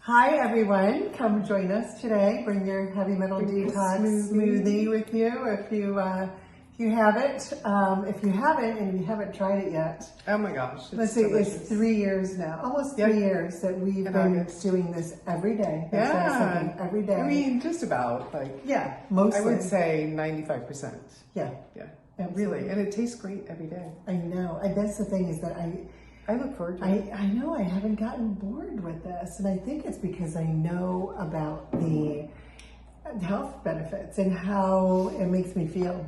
Hi everyone, come join us today. Bring your heavy metal detox smoothie with you if you have it. If you haven't and you haven't tried it yet. Oh my gosh, Let's see, it's 3 years now, almost 3 years that we've been doing this every day. That's what I was thinking, every day. I mean, just about mostly. I would say 95%. Yeah. Really, and it tastes great every day. I know, and that's the thing is that I look forward to it. I know I haven't gotten bored with this, and I think it's because I know about the health benefits and how it makes me feel.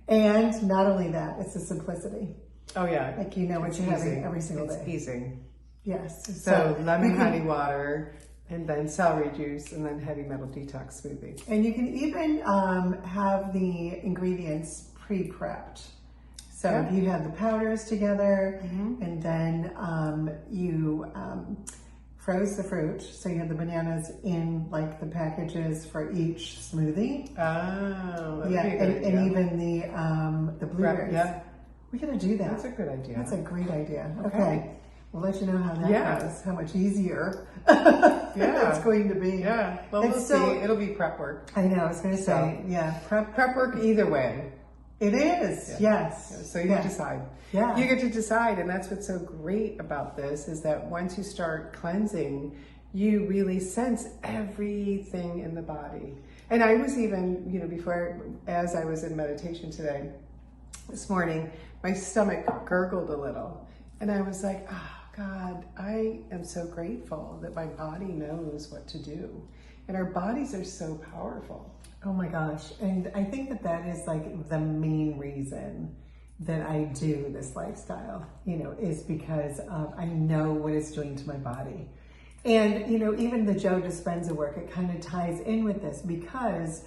And not only that, it's the simplicity. Oh yeah. Like you know what you're having every single day. It's easy. Yes. So lemon honey water, and then celery juice, and then heavy metal detox smoothie. And you can even have the ingredients pre-prepped. So if you have the powders together, and then you froze the fruit, so you have the bananas in like the packages for each smoothie. Oh, yeah, and even the blueberries. Yeah, we gotta do that. That's a good idea. That's a great idea. Okay. We'll let you know how that goes, how much easier it's going to be. Yeah, well, we'll see. It'll be prep work. I know, I was going to say, prep work either way. It is, yes. So you decide. Yeah. You get to decide, and that's what's so great about this is that once you start cleansing, you really sense everything in the body. And I was even, as I was in meditation today, this morning, my stomach gurgled a little. And I was like, oh God, I am so grateful that my body knows what to do. And our bodies are so powerful. Oh my gosh. And I think that is like the main reason that I do this lifestyle, is because I know what it's doing to my body. And, even the Joe Dispenza work, it kind of ties in with this because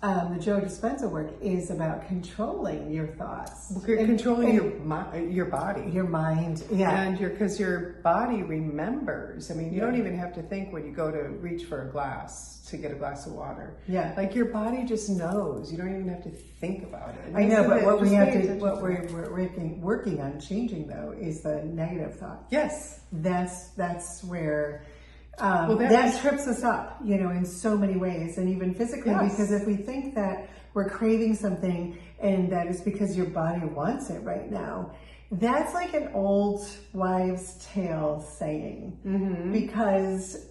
the Joe Dispenza work is about controlling your thoughts. Controlling your body. Your mind, yeah. And because your body remembers. I mean, you don't even have to think when you go to reach for a glass to get a glass of water. Yeah. Like your body just knows. You don't even have to think about it. I know, but what we're working on changing though is the negative thought. Yes. That's where that trips us up, in so many ways, and even physically, because if we think that we're craving something and that is because your body wants it right now, that's like an old wives' tale saying, because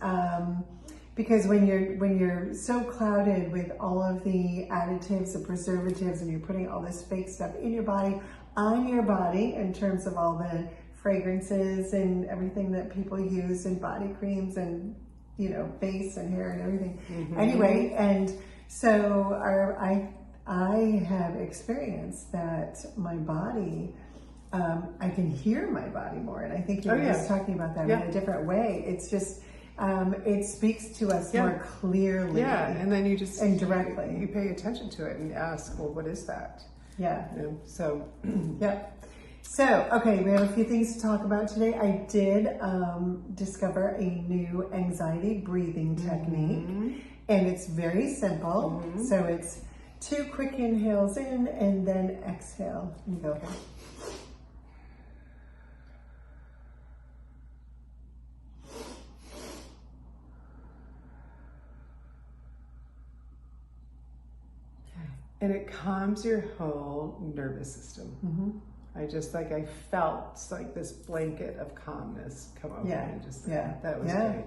when you're so clouded with all of the additives and preservatives, and you're putting all this fake stuff in your body, on your body, in terms of all the fragrances and everything that people use in body creams and face and hair and everything. Anyway, and so I have experienced that my body, I can hear my body more, and I think you were just talking about that in a different way. It's just it speaks to us more clearly. Yeah, and then you just directly you pay attention to it and ask, well, what is that? Yeah. So So, okay, we have a few things to talk about today. I did discover a new anxiety breathing technique, and it's very simple. So it's 2 quick inhales in and then exhale. You go ahead. And it calms your whole nervous system. I felt like this blanket of calmness come over me. That was great.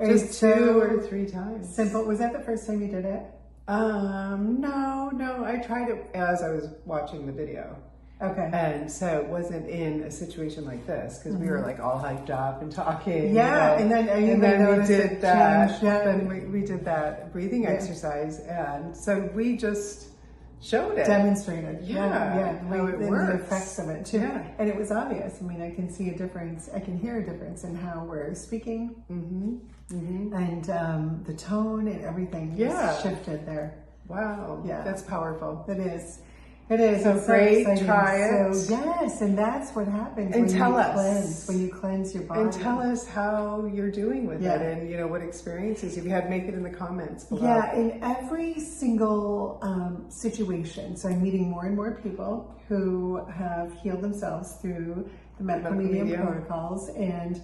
It just was 2 or 3 times. Simple. Was that the first time you did it? No. I tried it as I was watching the video. Okay. And so it wasn't in a situation like this because we were like all hyped up and talking. Yeah, and then we did that. Then we did that breathing exercise, and so we just showed it. Demonstrated. How it works. The effects of it too. Yeah. And it was obvious. I mean, I can see a difference. I can hear a difference in how we're speaking. And the tone and everything just shifted there. Wow. Yeah. That's powerful. It is. It is. So great. Try it. So yes, and that's what happens when you cleanse your body. And tell us how you're doing with it, and what experiences you've had. Make it in the comments below. Yeah, in every single situation. So I'm meeting more and more people who have healed themselves through the medical medium protocols, and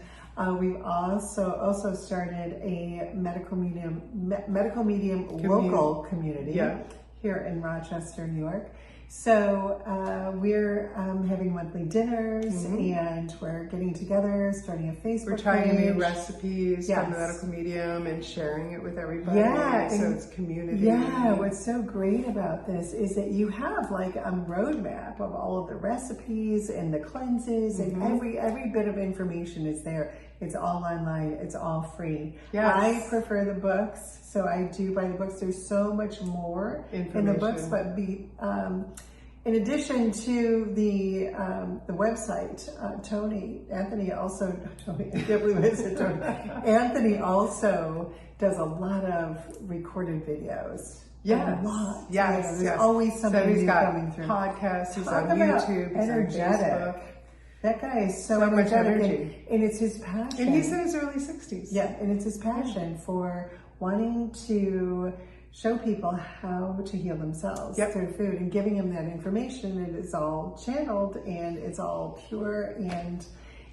we've also started a medical medium local community here in Rochester, New York. So we're having monthly dinners, and we're getting together, starting a Facebook We're trying page. new recipes from the medical medium and sharing it with everybody. Yeah, so it's community. Yeah, what's so great about this is that you have like a roadmap of all of the recipes and the cleanses, and every bit of information is there. It's all online. It's all free. Yes. I prefer the books, so I do buy the books. There's so much more in the books, but in addition to the website, Anthony also does a lot of recorded videos. Yes. A lot. Yes. There's always something new coming through. Podcasts. He's on YouTube. He's energetic. on Facebook. That guy is so much energetic, energy. and it's his passion. And he's in his early 60s. Yeah, and it's his passion for wanting to show people how to heal themselves through food, and giving them that information. And it's all channeled, and it's all pure, and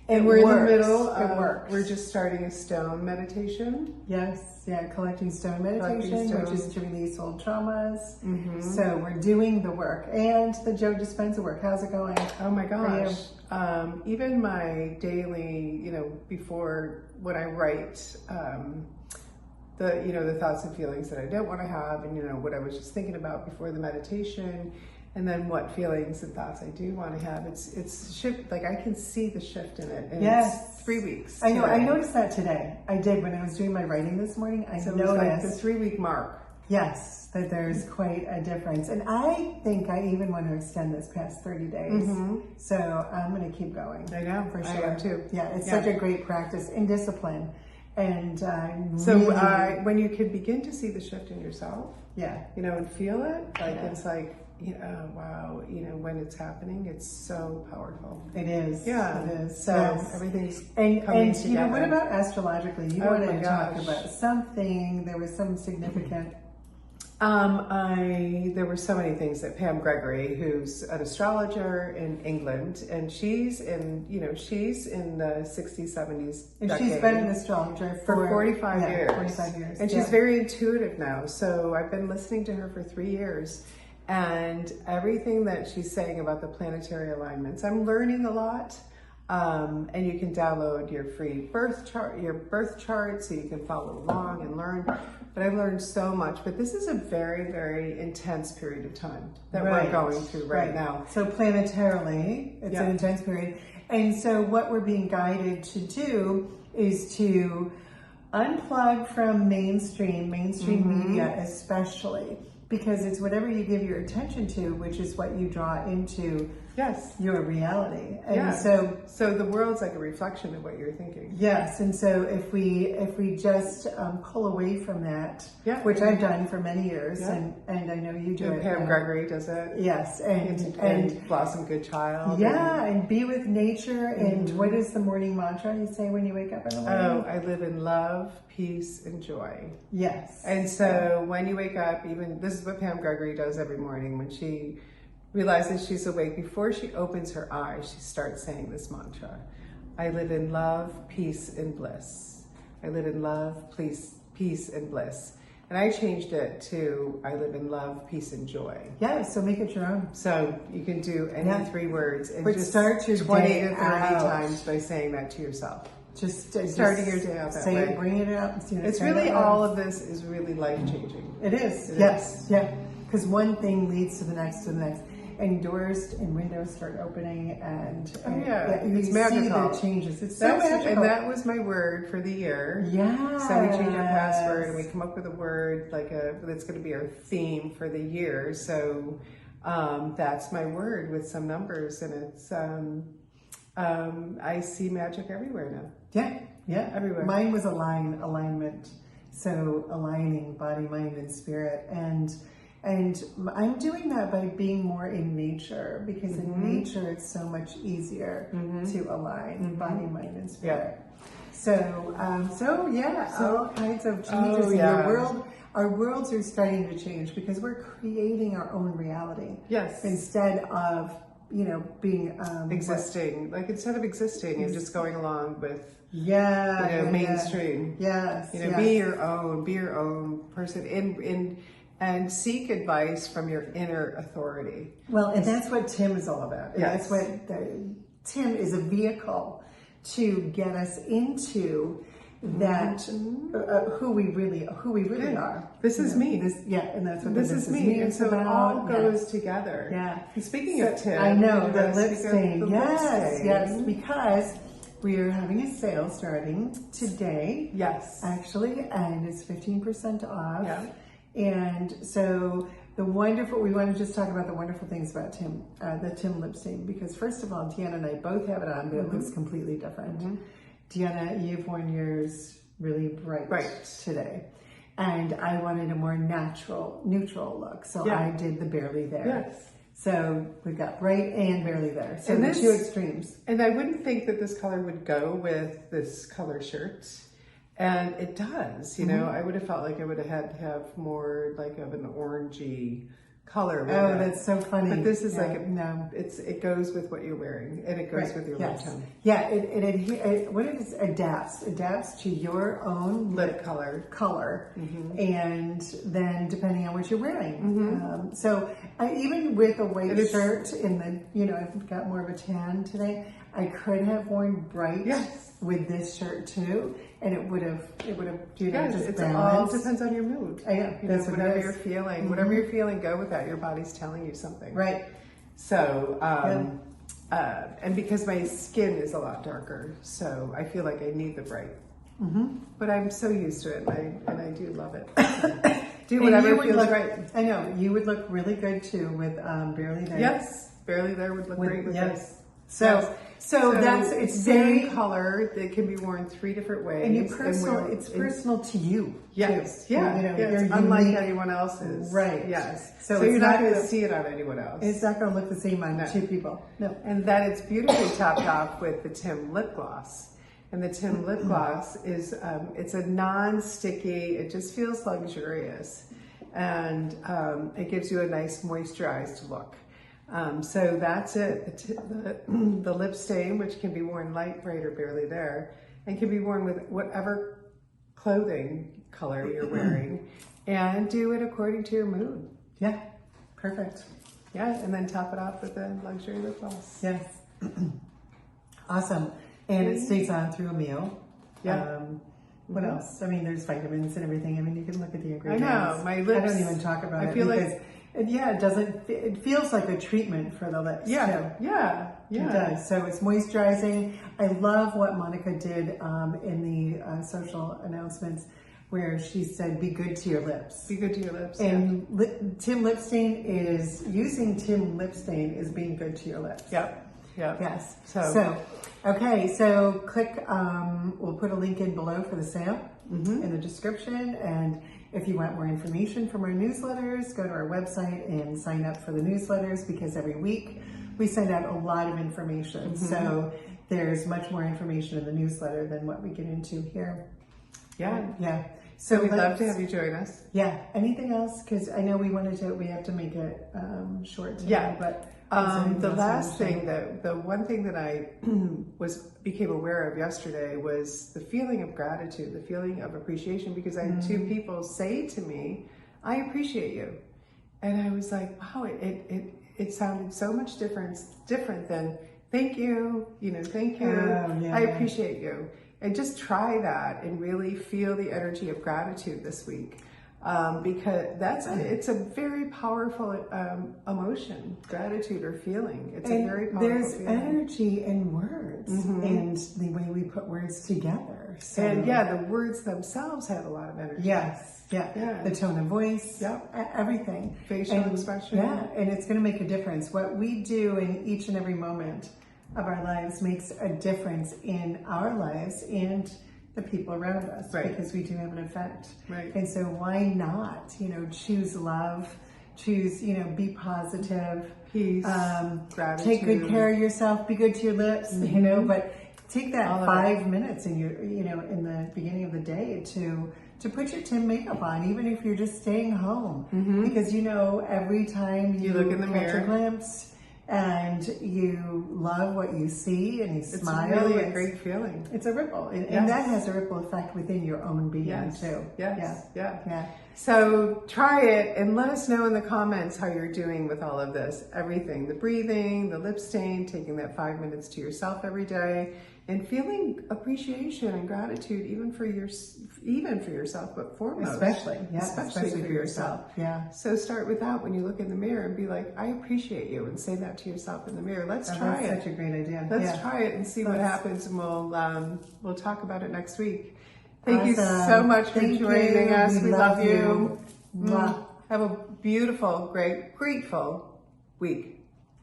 we're works. in the middle. It works. We're just starting a stone meditation. Yes, collecting stone meditation, which is to release old traumas. So we're doing the work, and the Joe Dispenza work. How's it going? Oh my gosh. Even my daily, before when I write, the thoughts and feelings that I don't want to have, and what I was just thinking about before the meditation, and then what feelings and thoughts I do want to have. It's shift. Like I can see the shift in it. And it's 3 weeks. I know. I noticed that today. I did when I was doing my writing this morning. I noticed like the 3-week mark. Yes, that there's quite a difference. And I think I even want to extend this past 30 days. So I'm going to keep going. I know. For sure. I am too. Yeah, it's such a great practice in discipline. And when you can begin to see the shift in yourself, and feel it, it's like, wow, when it's happening, it's so powerful. It is. Yeah. It is. So everything's coming together. What about astrologically? You wanted to talk gosh. about something, there was some significant... There were so many things that Pam Gregory, who's an astrologer in England, and she's in the 60s, 70s And decade. she's been an astrologer for 45 years. 45 years. And she's very intuitive now. So I've been listening to her for 3 years, and everything that she's saying about the planetary alignments, I'm learning a lot. And you can download your free birth chart, so you can follow along and learn. But I've learned so much. But this is a very, very intense period of time that we're going through right now. So planetarily, it's an intense period. And so what we're being guided to do is to unplug from mainstream media especially, because it's whatever you give your attention to, which is what you draw into your reality. And so the world's like a reflection of what you're thinking. Yes, and so if we just pull away from that, which I've done for many years, and I know you do it. Pam Gregory does it. Yes, and Blossom Good Child. And be with nature. And what is the morning mantra you say when you wake up in the morning? I live in love, peace, and joy. Yes. And so when you wake up, even this is what Pam Gregory does every morning when she realizes she's awake. Before she opens her eyes, she starts saying this mantra: I live in love, peace, and bliss. I live in love, peace, and bliss. And I changed it to I live in love, peace, and joy. Yeah, so make it your own. So you can do any 3 words, and just start your 20 day to 30 out. times by saying that to yourself. Just starting your day out that say way. It, bring it up. It's really all of this is really life changing. It is. Yes. Yeah. Because one thing leads to the next, and doors and windows start opening, and you it's see magical. the changes. It's so magical. And that was my word for the year. Yeah. So we change our password, and we come up with a word that's going to be our theme for the year. So that's my word with some numbers, and it's I see magic everywhere now. Yeah, everywhere. Mine was alignment. So aligning body, mind, and spirit, and I'm doing that by being more in nature, because in nature it's so much easier to align body, mind, and spirit. So all kinds of changes in your world. Our worlds are starting to change because we're creating our own reality. Yes. Instead of being existing. Like instead of existing and just going along with yeah, mainstream. Yes. Yes. Be your own person and seek advice from your inner authority. Well, and that's what Tim is all about. And Yes. that's what Tim is a vehicle to get us into that who we really are. This is me. And that's what This is me. And so it all about. goes together. Yeah. And speaking of Tim, I know the lip lip stain. Yes, stain. because we are having a sale starting today. Yes. Actually, and it's 15% off. Yeah. And so we want to just talk about the wonderful things about Tim, the Tim lip stain, because first of all, Deanna and I both have it on, but it looks completely different. Deanna, you've worn yours really bright today. And I wanted a more neutral look. So I did the barely there. Yes. So we've got bright and barely there. So And the two extremes. And I wouldn't think that this color would go with this color shirt. And it does, I would have felt like I would have had to have more like of an orangey color. Oh, that's so funny. But this is it goes with what you're wearing, and it goes with your lip tone. Yeah, it adapts to your own lip color. And then depending on what you're wearing. So even with a white shirt I've got more of a tan today, I could have worn bright with this shirt too, and it would have just it balanced. all depends on your mood. That's whatever you're feeling, whatever you're feeling, go with that. Your body's telling you something, right? So, and because my skin is a lot darker, so I feel like I need the bright. But I'm so used to it, and I do love it. Do whatever feels right. I know you would look really good too with barely there. Yes, barely there would look great with this. So that's it's very same color that can be worn 3 different ways. And it's personal to you. Yes. Too. Yeah. You're unlike unique. anyone else's. Right. Yes. So you're not going to see it on anyone else. It's not going to look the same on 2 people. No. And then it's beautifully topped off with the Tim lip gloss. And the Tim lip gloss is it's a non-sticky. It just feels luxurious, and it gives you a nice moisturized look. So that's it. The lip stain, which can be worn light, bright, or barely there, and can be worn with whatever clothing color you're wearing, and do it according to your mood. Yeah, perfect. Yeah, and then top it off with a luxury lip gloss. Yes. Awesome. And it stays on through a meal. Yeah. What else? I mean, there's vitamins and everything. I mean, you can look at the ingredients. I know, my lips. I don't even talk about it. I feel because it doesn't. It feels like a treatment for the lips. Yeah, too. yeah. It does. So it's moisturizing. I love what Monica did in the social announcements, where she said, "Be good to your lips." Be good to your lips. And Tim lip stain is using Tim lip stain is being good to your lips. Yep. Yeah. Yes. So okay. So click. We'll put a link in below for the sale in the description. And if you want more information from our newsletters, go to our website and sign up for the newsletters, because every week we send out a lot of information. So there's much more information in the newsletter than what we get into here. Yeah. Yeah. So we'd love to have you join us. Yeah. Anything else? Because I know we have to make it short today. Yeah. But the last thing the one thing that I became aware of yesterday was the feeling of gratitude, the feeling of appreciation, because I had 2 people say to me, "I appreciate you," and I was like, "Wow!" It sounded so much different than "Thank you," "Thank you," "I appreciate you." And just try that and really feel the energy of gratitude this week. Because it's a very powerful emotion, gratitude or feeling. It's a very powerful there's feeling. Energy in words and the way we put words together. So, and the words themselves have a lot of energy. Yes, the tone of voice, everything. Facial expression. Yeah, and it's going to make a difference. What we do in each and every moment of our lives makes a difference in our lives and the people around us, because we do have an effect. Right. And so why not, choose love, choose, be positive, peace, gratitude, take good care of yourself, be good to your lips, but take that 5 minutes in your, in the beginning of the day to put your Tim makeup on, even if you're just staying home, because every time you look in the mirror, catch a glimpse, and you love what you see and you smile. It's really a great feeling. It's a ripple, and Yes. that has a ripple effect within your own being Yes. too. Yes. Yeah. Yeah. So try it and let us know in the comments how you're doing with all of this. Everything, the breathing, the lip stain, taking that 5 minutes to yourself every day, and feeling appreciation and gratitude even for yourself, but foremost. Especially for yourself. Yeah. So start with that when you look in the mirror and be like, I appreciate you, and say that to yourself in the mirror. Let's try it. That's such a great idea. Let's try it and see what happens, and we'll talk about it next week. Thank you so much for joining us. We love you. Mwah. Have a beautiful, grateful week.